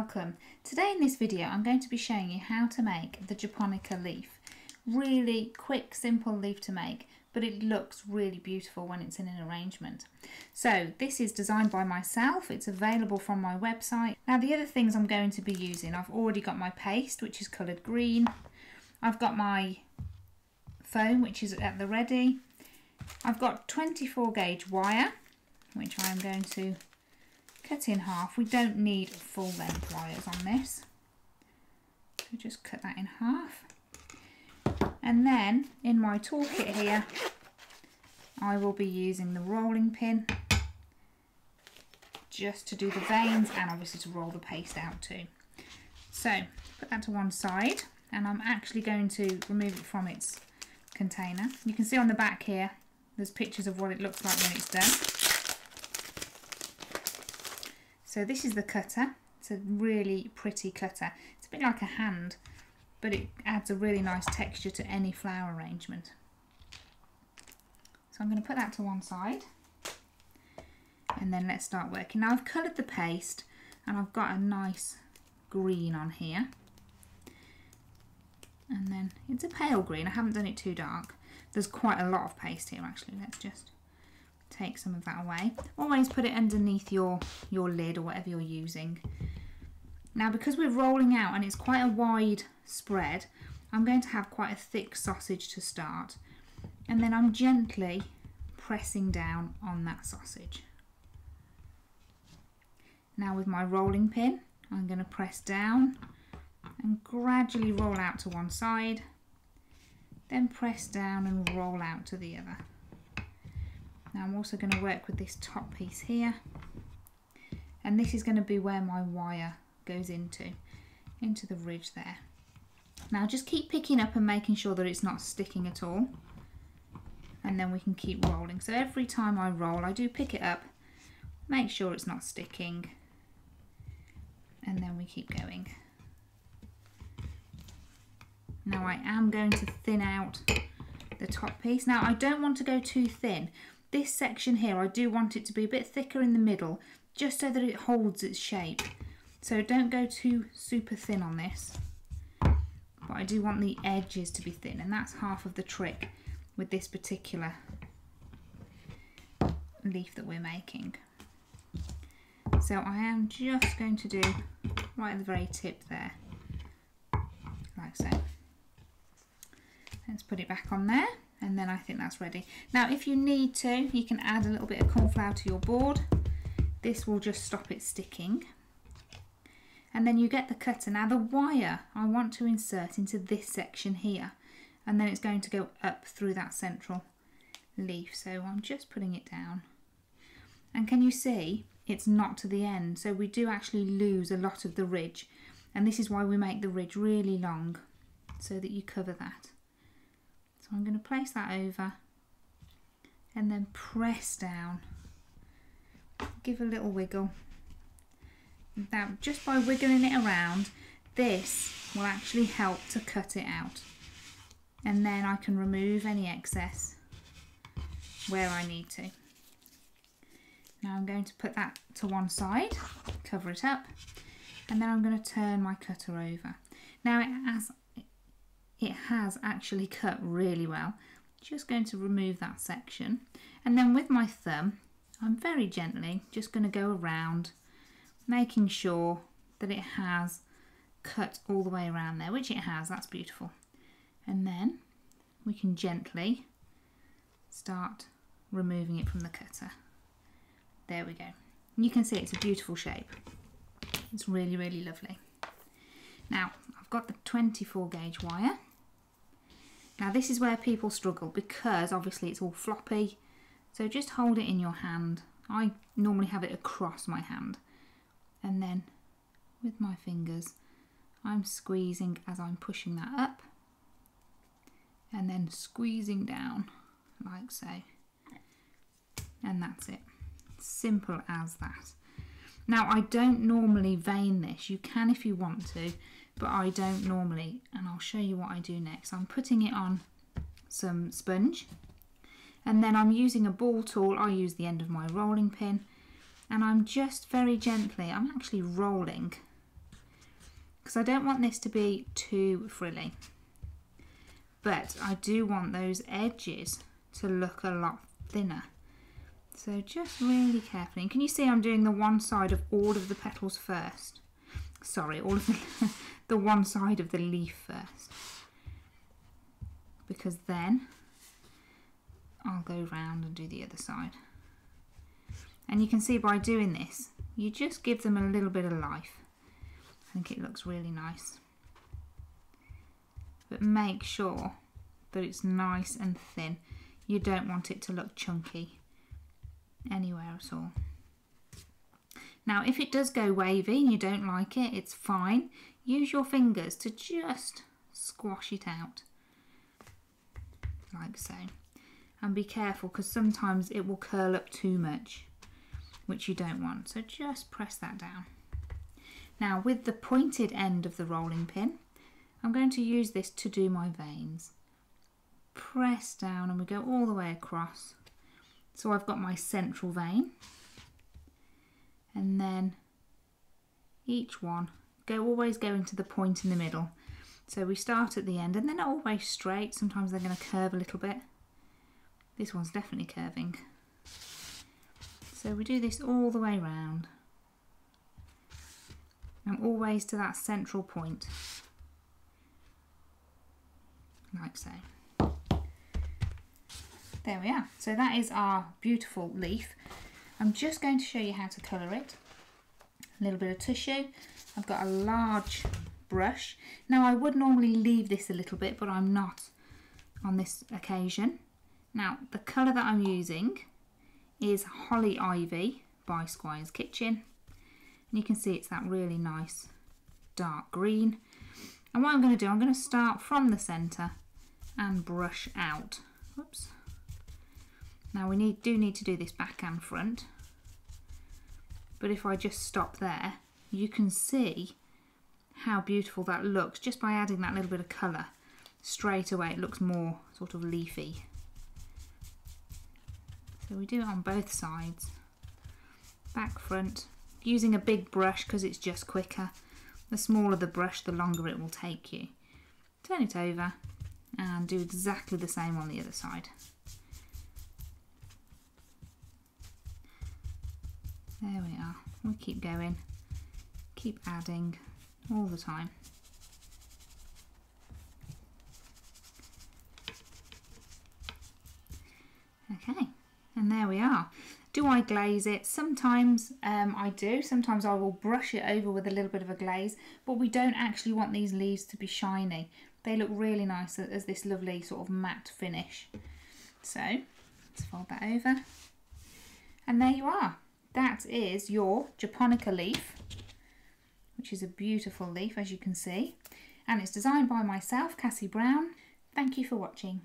welcome. Today in this video I'm going to be showing you how to make the japonica leaf. Really quick, simple leaf to make, but it looks really beautiful when it's in an arrangement. So this is designed by myself, it's available from my website. Now the other things I'm going to be using, I've already got my paste which is coloured green, I've got my foam which is at the ready, I've got 24 gauge wire which I am going to cut in half. We don't need full length wires on this, so just cut that in half. And then in my toolkit here I will be using the rolling pin just to do the veins and obviously to roll the paste out too. So put that to one side, and I'm actually going to remove it from its container. You can see on the back here there's pictures of what it looks like when it's done. So this is the cutter. It's a really pretty cutter. It's a bit like a hand, but it adds a really nice texture to any flower arrangement. So I'm going to put that to one side, and then let's start working. Now I've coloured the paste and I've got a nice green on here, and then it's a pale green. I haven't done it too dark. There's quite a lot of paste here actually. Let's just take some of that away. Always put it underneath your lid or whatever you're using. Now because we're rolling out and it's quite a wide spread, I'm going to have quite a thick sausage to start, and then I'm gently pressing down on that sausage. Now with my rolling pin I'm going to press down and gradually roll out to one side, then press down and roll out to the other. Now I'm also going to work with this top piece here, and this is going to be where my wire goes into the ridge there. Now just keep picking up and making sure that it's not sticking at all, and then we can keep rolling. So every time I roll I do pick it up, make sure it's not sticking, and then we keep going. Now I am going to thin out the top piece. Now I don't want to go too thin. This section here, I do want it to be a bit thicker in the middle, just so that it holds its shape. So don't go too super thin on this, but I do want the edges to be thin, and that's half of the trick with this particular leaf that we're making. So I am just going to do right at the very tip there, like so. Let's put it back on there, and then I think that's ready. Now if you need to, you can add a little bit of corn flour to your board. This will just stop it sticking. And then you get the cutter. Now the wire I want to insert into this section here, and then it's going to go up through that central leaf. So I'm just putting it down. And can you see it's not to the end, so we do actually lose a lot of the ridge, and this is why we make the ridge really long, so that you cover that. So I'm going to place that over and then press down, give a little wiggle. Now just by wiggling it around, this will actually help to cut it out, and then I can remove any excess where I need to. Now I'm going to put that to one side, cover it up, and then I'm going to turn my cutter over. Now it has actually cut really well. Just going to remove that section, and then with my thumb I'm very gently just going to go around, making sure that it has cut all the way around there, which it has. That's beautiful. And then we can gently start removing it from the cutter. There we go. You can see it's a beautiful shape. It's really, really lovely. Now I've got the 24 gauge wire. Now this is where people struggle, because obviously it's all floppy, so just hold it in your hand. I normally have it across my hand, and then with my fingers I'm squeezing as I'm pushing that up, and then squeezing down like so, and that's it. Simple as that. Now I don't normally vein this. You can if you want to, but I don't normally, and I'll show you what I do next. I'm putting it on some sponge, and then I'm using a ball tool. I use the end of my rolling pin, and I'm just very gently, I'm actually rolling because I don't want this to be too frilly, but I do want those edges to look a lot thinner. So just really carefully. And can you see I'm doing the one side of all of the petals first? Sorry, all of the one side of the leaf first, because then I'll go round and do the other side. And you can see by doing this, you just give them a little bit of life. I think it looks really nice. But make sure that it's nice and thin. You don't want it to look chunky anywhere at all. Now if it does go wavy and you don't like it, it's fine. Use your fingers to just squash it out, like so. And be careful, because sometimes it will curl up too much, which you don't want. So just press that down. Now with the pointed end of the rolling pin, I'm going to use this to do my veins. Press down and we go all the way across. So I've got my central vein, and then each one always go into the point in the middle. So we start at the end and they're not always straight. Sometimes they're going to curve a little bit. This one's definitely curving. So we do this all the way round and always to that central point, like so. There we are. So that is our beautiful leaf. I'm just going to show you how to colour it. A little bit of tissue. I've got a large brush. Now I would normally leave this a little bit, but I'm not on this occasion. Now the colour that I'm using is Holly Ivy by Squire's Kitchen. And you can see it's that really nice dark green. And what I'm going to do, I'm going to start from the centre and brush out. Whoops. Now we do need to do this back and front, but if I just stop there, you can see how beautiful that looks just by adding that little bit of colour. Straight away it looks more sort of leafy. So we do it on both sides, back, front, using a big brush because it's just quicker. The smaller the brush, the longer it will take you. Turn it over and do exactly the same on the other side. There we are. We keep going, keep adding all the time. Okay, and there we are. Do I glaze it? Sometimes I do. Sometimes I will brush it over with a little bit of a glaze, but we don't actually want these leaves to be shiny. They look really nice as this lovely sort of matte finish. So let's fold that over, and there you are. That is your Japonica leaf, which is a beautiful leaf, as you can see, and it's designed by myself, Cassie Brown. Thank you for watching.